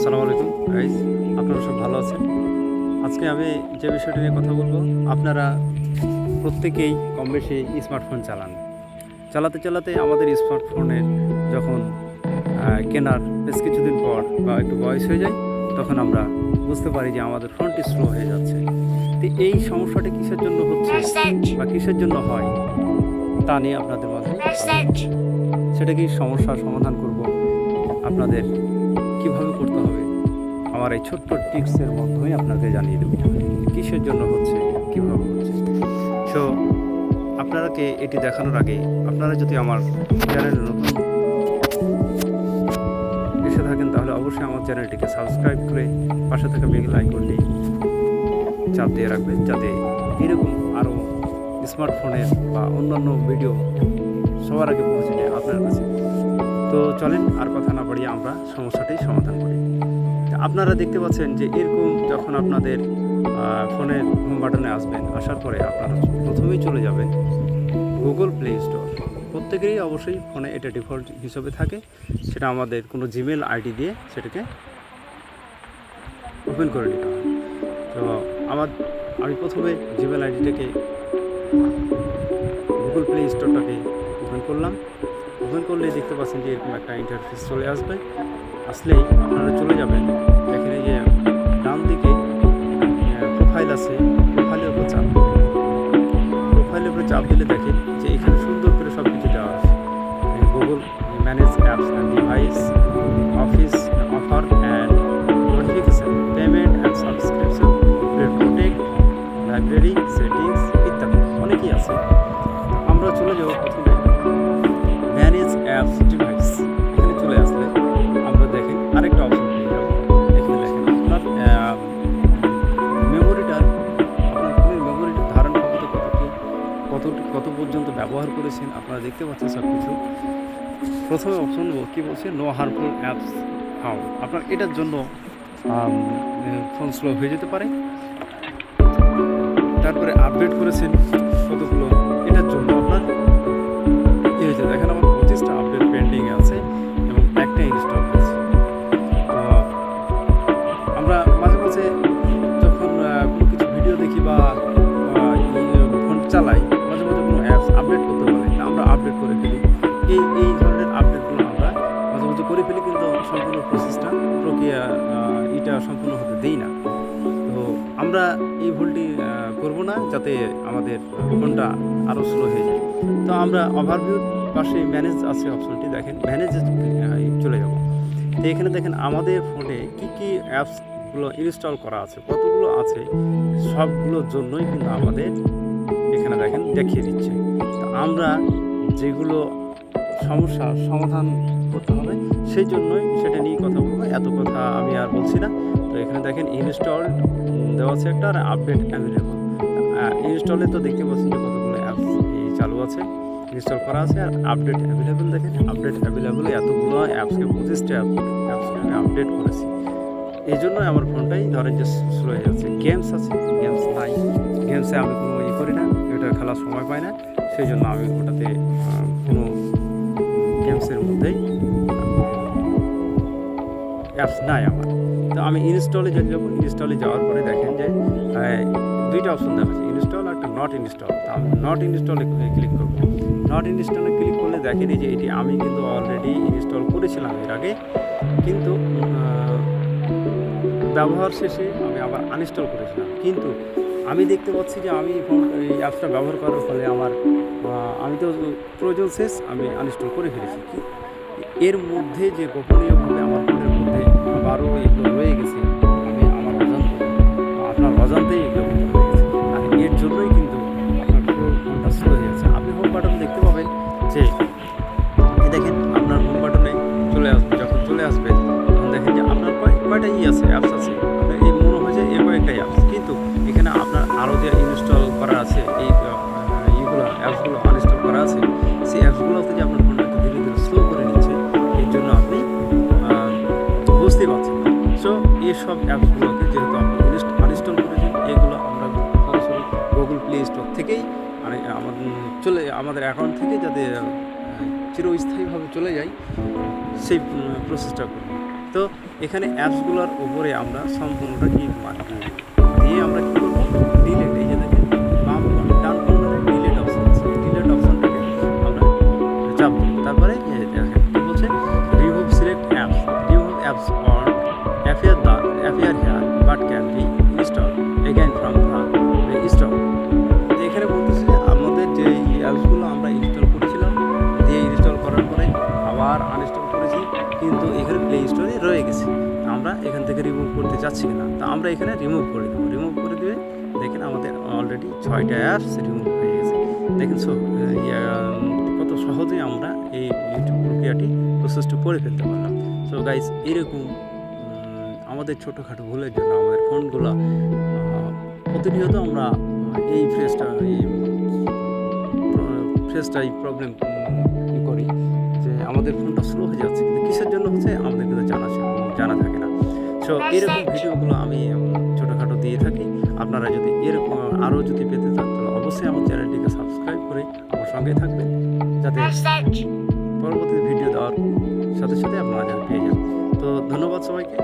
আসসালামু আলাইকুম গাইস, আপনারা সব ভালো আছেন। আজকে আমি যে বিষয়টা নিয়ে কথা বলবো, আপনারা প্রত্যেকেই কম বেশি স্মার্টফোন চালাতে চালাতে আমাদের স্মার্টফোনের যখন কেনার বেশ কিছুদিন পর বা একটু বয়স হয়ে যায়, তখন আমরা বুঝতে পারি যে আমাদের ফোনটি স্লো হয়ে যাচ্ছে। তো এই সমস্যাটি কিসের জন্য হচ্ছে বা কিসের জন্য হয় তা নিয়ে আপনাদের মাঝে সেটা কি সমস্যার সমাধান করব, আপনাদের কিভাবে করতে হবে আমার এই ছোট্ট টিপসের মাধ্যমে আপনাকে জানিয়ে দেবো কিসের জন্য হচ্ছে, কীভাবে হচ্ছে। সো আপনারাকে এটি দেখানোর আগে আপনারা যদি আমার চ্যানেলে নতুন এসে থাকেন, তাহলে অবশ্যই আমার চ্যানেলটিকে সাবস্ক্রাইব করে পাশে থাকা বেল আইকনটি চাপ দিয়ে রাখবেন, যাতে এরকম আরও স্মার্টফোনের বা অন্যান্য ভিডিও সবার আগে পৌঁছে যায় আপনার কাছে। তো চলেন আর কথা না বাড়িয়ে আমরা সমস্যাটি সমাধান করি। আপনারা দেখতে পাচ্ছেন যে এরকম যখন আপনাদের ফোনের হোম বাটনে আসবেন, আসার পরে আপনারা প্রথমেই চলে যাবেন গুগল প্লে স্টোর। প্রত্যেকেরই অবশ্যই ফোনে এটা ডিফল্ট হিসেবে থাকে, সেটা আমাদের কোনো জিমেল আইডি দিয়ে সেটাকে ওপেন করে নিতে হয়। তো আমি প্রথমে জিমেল আইডিটাকে গুগল প্লে স্টোরটাকে ওপেন করলাম। ওপেন করলে দেখতে পাচ্ছেন যে এরকম একটা ইন্টারফেস চলে আসলেই আপনারা চলে যাবেন, দেখেন এই যে ডান দিকে প্রোফাইল আছে, প্রোফাইলের উপর চাপ দিলে দেখেন যে এখানে সুন্দর করে সব কিছু দেওয়া আছে। Google manage apps and device, office offer and notification, payment and subscription, protect, library, settings ইত্যাদি অনেকই আছে। আমরা চলে যাব প্রথমে ম্যানেজ অ্যাপস ডিভাইস। এখানে চলে আসলে আমরা দেখেন আরেকটা অপশন পেয়ে যাব। এখানে দেখেন আপনার আপনার ফোনের মেমোরিটার ধারণ ক্ষমতা কত পর্যন্ত ব্যবহার করেছেন আপনারা দেখতে পাচ্ছেন সব কিছু। প্রথমে অপশন কি বলছে, নো হার্মফুল অ্যাপস ফাউন্ড। আপনার এটার জন্য ফোন স্লো হয়ে যেতে পারে। তারপরে আপডেট করেছেন কতগুলো, এটার জন্য আপনার এই হয়েছে দেখেন আমার 25টা আপডেট পেন্ডিং আছে এবং একটা ইনস্টল আছে। তো আমরা মাঝে মাঝে যখন কোনো কিছু ভিডিও দেখি বা ফোন চালাই, মাঝে মাঝে কোনো অ্যাপস আপডেট করতে বলে, তা আমরা আপডেট করে ফেলি। এই ধরনের আপডেটগুলো আমরা মাঝে মাঝে করে ফেলি, কিন্তু সম্পূর্ণ প্রক্রিয়া এটা সম্পূর্ণ হতে দেই না। তো আমরা এই ভুলটি করব না, যাতে আমাদের ফোনটা আরও স্লো হয়ে যায়। তো আমরা ওভারভিউর পাশে ম্যানেজ আছে অপশনটি, দেখেন ম্যানেজে চলে যাব। তো এখানে দেখেন আমাদের ফোনে কী অ্যাপসগুলো ইনস্টল করা আছে, কতগুলো আছে, সবগুলোর জন্যই কিন্তু আমাদের এখানে দেখেন দেখিয়ে দিচ্ছে। তো আমরা যেগুলো সমস্যার সমাধান করতে হবে সেই জন্যই সেটা নিয়ে কথা বলবো, এত কথা আমি আর বলছি না। তো এখানে দেখেন ইনস্টল দেওয়া আছে একটা, আর আপডেট অ্যাভেলেবল। ইনস্টলে তো দেখতে পাচ্ছেন যে কতগুলো অ্যাপস চালু আছে, ইনস্টল করা আছে, আর আপডেট অ্যাভেলেবল দেখেন আপডেট অ্যাভেলেবল এতগুলো অ্যাপসকে 25টা অ্যাপসকে আমি আপডেট করেছি। এই জন্যই আমার ফোনটাই ধরেন যে স্লো হয়ে যাচ্ছে। গেমস আছে, গেমস নাই, গেমসে আমি কোনো করি না, ওটা খেলার সময় পাই না, সেই জন্য আমি ওটাতে কোনো গেমসের মধ্যেই অ্যাপস নাই আমার। তো আমি ইনস্টলে যাবো, ইনস্টলে যাওয়ার পরে দেখেন যে দুইটা অপশন দেখাচ্ছে, ইনস্টল আর একটা নট ইনস্টল। তো আমি নট ইনস্টলে ক্লিক করবো। নট ইনস্টলে ক্লিক করলে দেখেন যে এটি আমি কিন্তু অলরেডি ইনস্টল করেছিলাম এর আগে, কিন্তু ব্যবহার শেষে আমি আবার আনইনস্টল করেছিলাম। কিন্তু আমি দেখতে পাচ্ছি যে আমি এই অ্যাপসটা ব্যবহার করার ফলে আমি তো প্রয়োজন শেষ আমি আনইনস্টল করে ফেলেছি। এর মধ্যে যে গোপনীয়ভাবে আমার ফোনের মধ্যে আবারও এগুলো রয়ে গেছে, আমি আমার আপনার অজান্তেই এগুলো রয়ে গেছে, আর এর জন্যই কিন্তু আপনার ফোনটা স্লো হয়ে যাচ্ছে। আপনি হোম বাটন দেখতে পাবেন যে দেখেন আপনার হোম বাটনে যখন চলে আসবে তখন দেখেন যে আপনার কয়টা আছে অ্যাপস আছে, আপনার এই মনে হয় যে কয়েকটাই অ্যাপস, কিন্তু এখানে আপনার আরও যে ইনস্টল করা আছে এইগুলো অ্যাপসগুলো আনইনস্টল করা আছে, সেই অ্যাপসগুলোতে যে আপনার ফোনটা ধীরে ধীরে স্লো করে নিচ্ছে, এর জন্য আপনি বুঝতে পারছেন। সো এইসব অ্যাপসগুলোকে যেহেতু আপনি আনইনস্টল করেছেন, এগুলো আমরা সরাসরি গুগল প্লে স্টোর থেকেই আমাদের অ্যাকাউন্ট থেকে যাতে চিরস্থায়ীভাবে চলে যায় সেই প্রসেসটা করুন। তো এখানে অ্যাপসগুলোর উপরে আমরা সম্পূর্ণটা ক্লিক মারব, দিয়ে আমরা কী করবো, ডিলেট, এই যে দেখেন ডান কর্নারে ডিলেট অপশন আছে, ডিলেট অপশনটাকে আমরা চাপ দেবো। তারপরে দেখেন কী বলছে, remove select apps, remove apps or appear hair but can be install again from the stock. তো এখানে বলতেছে যে আমাদের যে অ্যাপসগুলো আমরা ইনস্টল করেছিলাম, দিয়ে ইনস্টল করার পরে আবার আনইনস্টল করেছি, কিন্তু এখানে প্লে স্টোরে রয়ে গেছে, আমরা এখান থেকে রিমুভ করতে চাচ্ছি না। তো আমরা এখানে রিমুভ করে দেবো, রিমুভ করে দিবে দেখেন আমাদের অলরেডি 6টা অ্যাপস রিমুভ হয়ে গেছে। দেখেন কত সহজে আমরা এই ইউটিউব প্রক্রিয়াটি প্রসেসটি করে ফেলতে পারলাম। সো গাইস, এরকম আমাদের ছোটোখাটো ভুলের জন্য আমাদের ফোনগুলো প্রতিনিয়ত আমরা এই ফ্রেজটাই প্রবলেম করি যে আমাদের ফোনটা স্লো হয়ে যাচ্ছে, কিন্তু কিসের জন্য হচ্ছে আমাদের কিন্তু জানা থাকে না। সো এরকম ভিডিওগুলো আমি ছোটোখাটো দিয়ে থাকি। আপনারা যদি এরকম আরও যদি পেতে চান তাহলে অবশ্যই আমার চ্যানেলটিকে সাবস্ক্রাইব করে আমার সঙ্গে থাকবেন, যাতে পরবর্তী ভিডিও দেওয়ার সাথে সাথে আপনারা পেয়ে যান। তো ধন্যবাদ সবাইকে।